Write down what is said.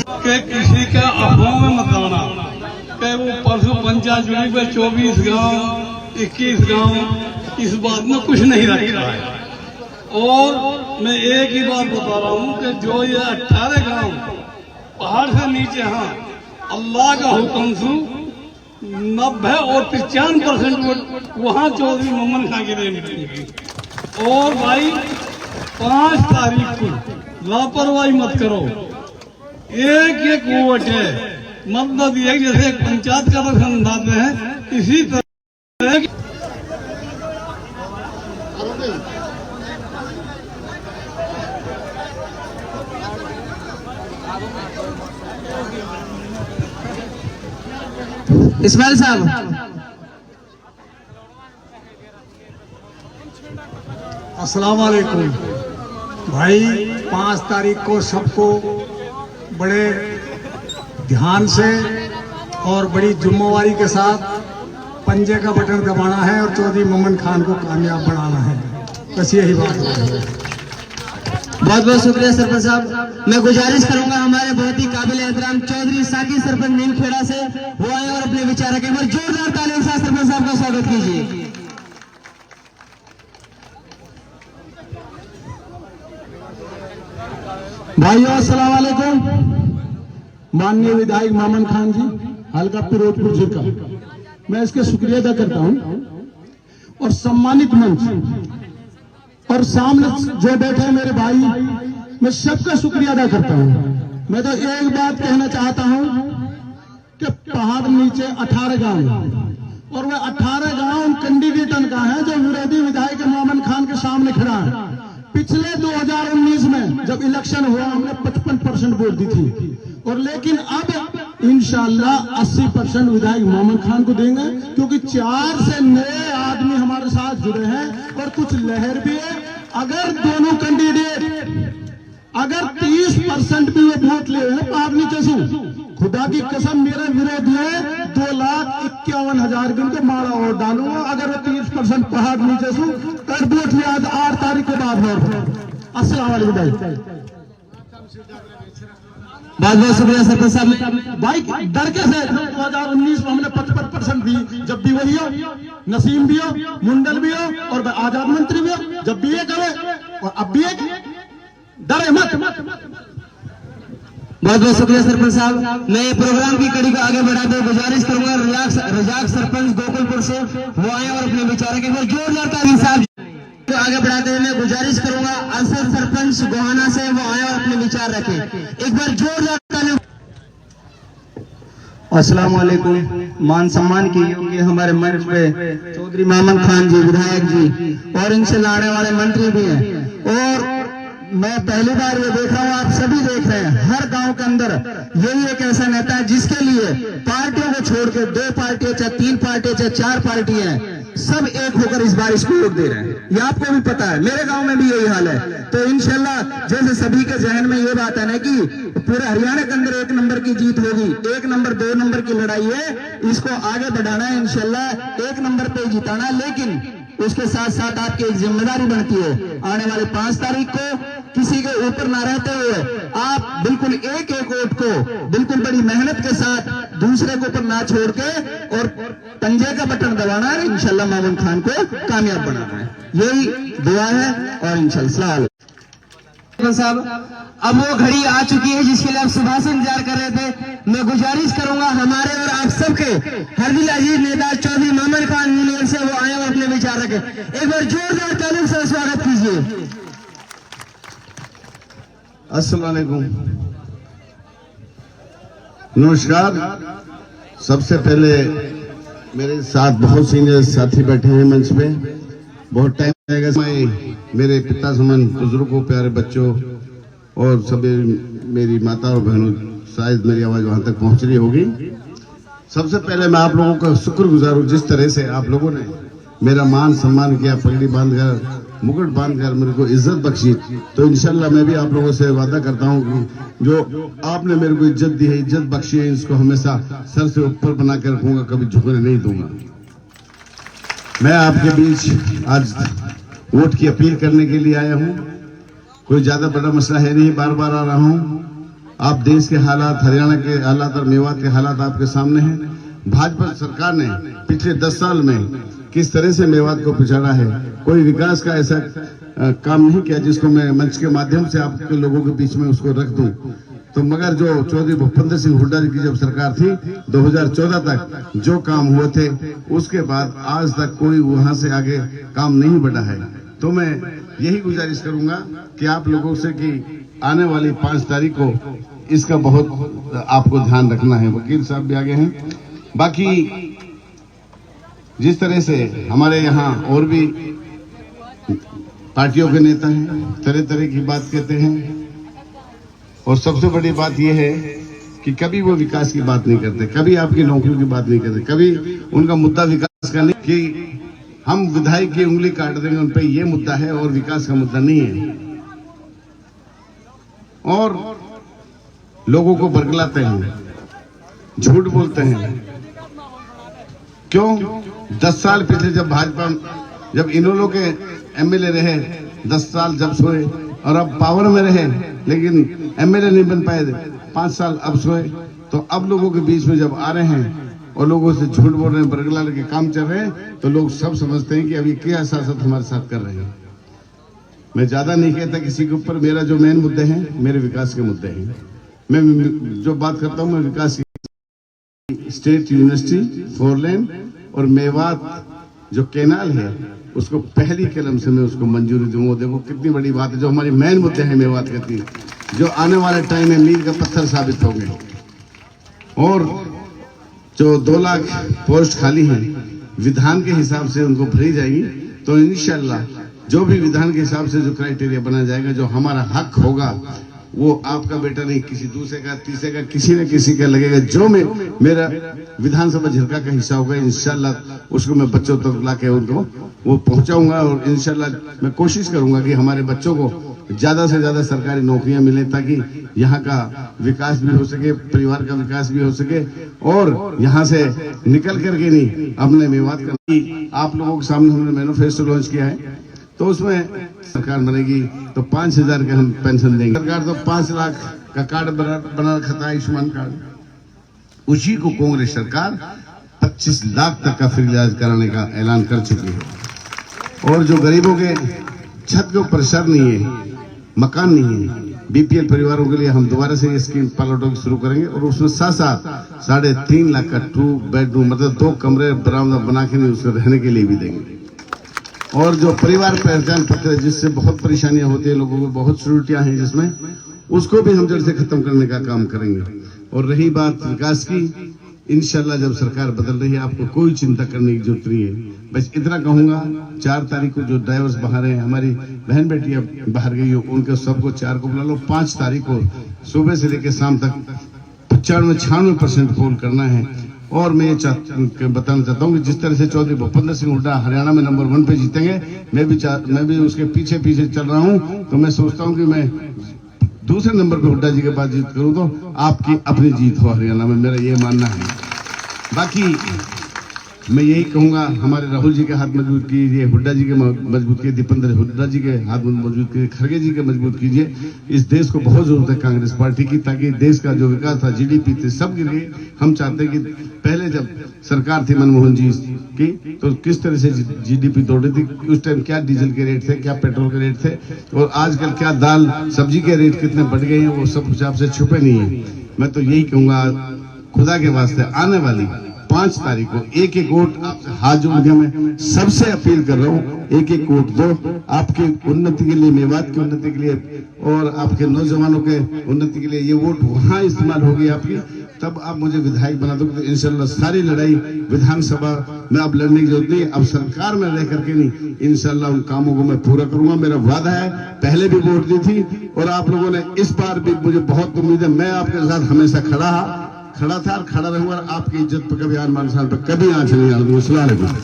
के किसी का अफवाह में मत आना कि वो परसों पंचायत चुनाव में 24 गांव 21 गांव इस बात में कुछ नहीं रखा है। और मैं एक ही बात बता रहा हूँ कि जो ये 18 गांव पहाड़ से नीचे, हाँ अल्लाह का हुक्म से 90 और 95% वोट वहाँ चौधरी मोहम्मद खान के लिए मिलेंगे। और भाई 5 तारीख को लापरवाही मत करो, एक वोट है, मतलब ये जैसे पंचायत का रक्षण बनाते हैं इसी तरह इस्माइल साहब। अस्सलाम वालेकुम भाई। 5 तारीख को सबको बड़े ध्यान से और बड़ी जिम्मेवारी के साथ पंजे का बटन दबाना है और चौधरी मोहम्मद खान को कामयाब बनाना है, बस यही बात है। बहुत बहुत शुक्रिया सरपंच साहब। मैं गुजारिश करूंगा हमारे बहुत ही काबिल एहतराम चौधरी साकी सरपंच नीलखेड़ा से वो आए और अपने विचार रखें। और जोरदार तालियों से सरपंच साहब का स्वागत कीजिए। भाइयों अस्सलाम वालेकुम। माननीय विधायक मोहम्मद खान जी हल्का फिरोजपुर जिला, मैं इसके शुक्रिया अदा करता हूं और सम्मानित मंच और सामने जो बैठे हैं मेरे भाई, मैं सबका शुक्रिया अदा करता हूं। मैं तो एक बात कहना चाहता हूं कि पहाड़ नीचे 18 गांव और वह 18 गांव कैंडिडेटन का है जो विरोधी विधायक मोहम्मद खान के सामने खड़ा है। पिछले 2019 में जब इलेक्शन हुआ हमने 55% वोट दी थी और लेकिन अब इंशाअल्लाह 80% विधायक मोहम्मद खान को देंगे, क्योंकि 4 से नए आदमी हमारे साथ जुड़े हैं और कुछ लहर भी है। अगर दोनों कैंडिडेट अगर 30% भी वो वोट ले रहे हैं पहाड़ नीचे से, खुदा की कसम मेरा विरोध है 2,51,000 गिन के मारा और डालूंगा अगर वो 30% पहाड़ नीचे से कर वोट ले। आज 8 तारीख के बाद वोट। अस्सलाम वालेकुम भाई। बहुत बहुत शुक्रिया सरपंच साहब। भाई डर कैसे 2019 में हमने 55% दी, जब भी वही हो, नसीम भी हो, मुंडल भी हो और आजाद मंत्री भी हो, जब भी ये करे और अब भी एक डरे मत। बहुत बहुत शुक्रिया सरपंच साहब। मैं ये प्रोग्राम की कड़ी को आगे बढ़ाते हुए गुजारिश करूंगा रजाक सरपंच गोकुलपुर से वो आए और अपने विचार रखें। जोरदार ताली साहब को आगे बढ़ाते हुए मैं गुजारिश करूंगा असद सरपंच गोहाना से वो आए और अपने विचार रखें। एक बार जोरदार ताली। अस्सलाम वालेकुम। मान सम्मान की योग्य हमारे मंच पे चौधरी मोहम्मद खान जी विधायक जी और इनसे लाने वाले मंत्री भी हैं। और मैं पहली बार ये देख रहा हूँ, आप सभी देख रहे हैं, हर गांव के अंदर यही एक ऐसा नेता है जिसके लिए पार्टियों को छोड़ के 2 पार्टियां चाहे 3 पार्टियां चाहे 4 पार्टियां सब एक होकर इस बार इसको वोट दे रहे हैं। ये आपको भी पता है, मेरे गांव में भी यही हाल है। तो इंशाल्लाह जैसे सभी के जहन में ये बात है ना कि पूरे हरियाणा के अंदर 1 नंबर की जीत होगी, 1 नंबर 2 नंबर की लड़ाई है, इसको आगे बढ़ाना है इंशाल्लाह, 1 नंबर पे जिताना। लेकिन उसके साथ साथ आपकी एक जिम्मेदारी बनती है आने वाले 5 तारीख को किसी के ऊपर ना रहते हुए आप बिल्कुल एक वोट को बिल्कुल बड़ी मेहनत के साथ दूसरे के ऊपर ना छोड़ के और पंजे का बटन दबाना है। इंशाल्लाह मोहम्मद खान को कामयाब बनाना है, यही दुआ है। और इंशाल्लाह साहब अब वो घड़ी आ चुकी है जिसके लिए आप सुबह से इंतजार कर रहे थे। मैं गुजारिश करूंगा हमारे और आप सबके हर दिल अजीज नेता चौधरी मोहम्मद खान यूनियन से वो आए और अपने विचार रखे। एक बार जोरदार तालियों से स्वागत कीजिए। अस्सलाम वालेकुम, नमस्कार। सबसे पहले मेरे साथ बहुत सीनियर साथी बैठे हैं मंच पे, बहुत टाइम लगेगा। मैं मेरे पिता समान बुजुर्गों, प्यारे बच्चों और सभी मेरी माता और बहनों, शायद मेरी आवाज वहां तक पहुंच रही होगी। सबसे पहले मैं आप लोगों का शुक्रगुजार हूं, जिस तरह से आप लोगों ने मेरा मान सम्मान किया, पगड़ी बांधकर मुकुट बांधकर मेरे को इज्जत बख्शी। तो इंशाल्लाह मैं भी आप लोगों से वादा करता हूं कि जो आपने मेरे को इज्जत दी है, इज्जत बख्शी है, इसको हमेशा सर से ऊपर बना के रखूंगा, कभी झुकने नहीं दूंगा। मैं आपके बीच आज वोट की अपील करने के लिए आया हूं। कोई ज्यादा बड़ा मसला है नहीं, बार बार आ रहा हूं। आप देश के हालात, हरियाणा के हालात और मेवात के हालात आपके सामने हैं। भाजपा सरकार ने पिछले 10 साल में किस तरह से मेवात को पिछाड़ा है, कोई विकास का ऐसा काम नहीं किया जिसको मैं मंच के माध्यम से आपके लोगों के बीच में उसको रख दूं। तो मगर जो चौधरी भूपेंद्र सिंह हुड्डा जी की जब सरकार थी 2014 तक जो काम हुए थे, उसके बाद आज तक कोई वहां से आगे काम नहीं बढ़ा है। तो मैं यही गुजारिश करूंगा कि आप लोगों से कि आने वाली 5 तारीख को इसका बहुत आपको ध्यान रखना है। वकील साहब भी आगे हैं। बाकी जिस तरह से हमारे यहाँ और भी पार्टियों के नेता हैं, तरह तरह की बात कहते हैं, और सबसे बड़ी बात यह है कि कभी वो विकास की बात नहीं करते, कभी आपकी नौकरियों की बात नहीं करते, कभी उनका मुद्दा विकास का नहीं कि हम विधायक की उंगली काट देंगे, उन पे ये मुद्दा है और विकास का मुद्दा नहीं है। और लोगों को बरगलाते हैं, झूठ बोलते हैं। क्यों? 10 साल पहले जब भाजपा, जब इन्होंने के एमएलए रहे 10 साल जब सोए, और अब पावर में रहे लेकिन एमएलए नहीं बन पाए, 5 साल अब सोए। तो अब लोगों के बीच में जब आ रहे हैं और लोगों से झूठ बोल रहे हैं, बरगला के काम चल रहे हैं, तो लोग सब समझते हैं कि अभी क्या सियासत हमारे साथ कर रहे हैं। मैं ज्यादा नहीं कहता किसी के ऊपर। मेरा जो मेन मुद्दे हैं मेरे विकास के मुद्दे हैं। मैं जो बात करता हूं मैं विकास की, स्टेट यूनिवर्सिटी 4 लेन और मेवात जो कैनाल है उसको पहली कलम से मैं उसको मंजूरी दूंगा। देखो कितनी बड़ी बात है। जो हमारी मेन मुद्दे हैं मेवात के, जो आने वाले टाइम में मील का पत्थर साबित होंगे। और जो 2 लाख पोस्ट खाली हैं विधान के हिसाब से उनको भरी जाएगी। तो इंशाल्लाह जो भी विधान के हिसाब से जो क्राइटेरिया बना जाएगा, जो हमारा हक होगा, वो आपका बेटा नहीं किसी दूसरे का, तीसरे का, किसी न किसी का लगेगा। जो मेरा विधानसभा झिरका का हिस्सा होगा इंशाल्लाह उसको मैं बच्चों तक लाके उनको वो पहुंचाऊंगा। और इंशाल्लाह मैं कोशिश करूंगा कि हमारे बच्चों को ज्यादा से ज्यादा सरकारी नौकरियां मिले, ताकि यहाँ का विकास भी हो सके, परिवार का विकास भी हो सके, और यहाँ से निकल करके नहीं अपने मेवात का। आप लोगों के सामने हमने मैनिफेस्टो लॉन्च किया है, तो उसमें सरकार बनेगी तो 5,000 का हम पेंशन देंगे। सरकार तो 5 लाख का कार्ड बना रखा था, आयुष्मान कार्ड, उसी को कांग्रेस सरकार 25 लाख तक का फ्री इलाज कराने का ऐलान कर चुकी है। और जो गरीबों के छत के ऊपर सर नहीं है, मकान नहीं है, बीपीएल परिवारों के लिए हम दोबारा से ये स्कीम पायलटों की शुरू करेंगे। और उसमें साथ 3.5 लाख का 2 बेडरूम मतलब 2 कमरे बरामदा बना के नहीं उसको रहने के लिए भी देंगे। और जो परिवार पहचान पत्र है जिससे बहुत परेशानियां होती है लोगों को, बहुत त्रुटियां हैं जिसमें, उसको भी हम जड़ से खत्म करने का काम करेंगे। और रही बात विकास की, इंशाल्लाह जब सरकार बदल रही है आपको कोई चिंता करने की जरूरत नहीं है। बस इतना कहूंगा, 4 तारीख को जो ड्राइवर्स बाहर हैं, हमारी बहन बेटियां बाहर गई हो, उनके सबको 4 को बुला लो। 5 तारीख को सुबह से लेकर शाम तक 95-96% पोल करना है। और मैं ये बताना चाहता हूँ कि जिस तरह से चौधरी भूपेंद्र सिंह हुड्डा हरियाणा में नंबर 1 पे जीतेंगे, मैं भी उसके पीछे पीछे चल रहा हूँ। तो मैं सोचता हूँ कि मैं दूसरे नंबर पे हुड्डा जी के पास जीत करूँ तो आपकी अपनी जीत हो हरियाणा में, मेरा ये मानना है। बाकी मैं यही कहूंगा, हमारे राहुल जी के हाथ मजबूत कीजिए, हुड्डा जी के मजबूत कीजिए, दीपेंद्र हुड्डा जी के हाथ मजबूत कीजिए, खड़गे जी के मजबूत कीजिए। इस देश को बहुत जरूरत है कांग्रेस पार्टी की, ताकि देश का जो विकास था, जीडीपी थे, सब के लिए हम चाहते हैं कि पहले जब सरकार थी मनमोहन जी की, तो किस तरह से जीडीपी दौड़ रही थी, उस टाइम क्या डीजल के रेट थे, क्या पेट्रोल के रेट थे, और आजकल क्या दाल सब्जी के रेट कितने बढ़ गए हैं, वो सब हिसाब से छुपे नहीं है। मैं तो यही कहूंगा, खुदा के वास्ते आने वाली 5 तारीख को एक वोट आपसे हाथ जोड़ के मैं सबसे अपील कर रहा हूँ, एक वोट दो आपकी उन्नति के लिए, मेवात की उन्नति के लिए और आपके नौजवानों के उन्नति के लिए। ये वोट वहां इस्तेमाल होगी आपकी, तब आप मुझे विधायक बना दोगे। तो इंशाल्लाह सारी लड़ाई विधानसभा में अब लड़ने की जरूरत नहीं, अब सरकार में रह करके नहीं, इंशाल्लाह उन कामों को मैं पूरा करूंगा। मेरा वादा है, पहले भी वोट दी थी और आप लोगों ने इस बार भी, मुझे बहुत उम्मीद है, मैं आपके साथ हमेशा खड़ा था और खड़ा रहूंगा। आपकी इज्जत पर कभी आन मान शान पर कभी आंच नहीं आने दूंगा।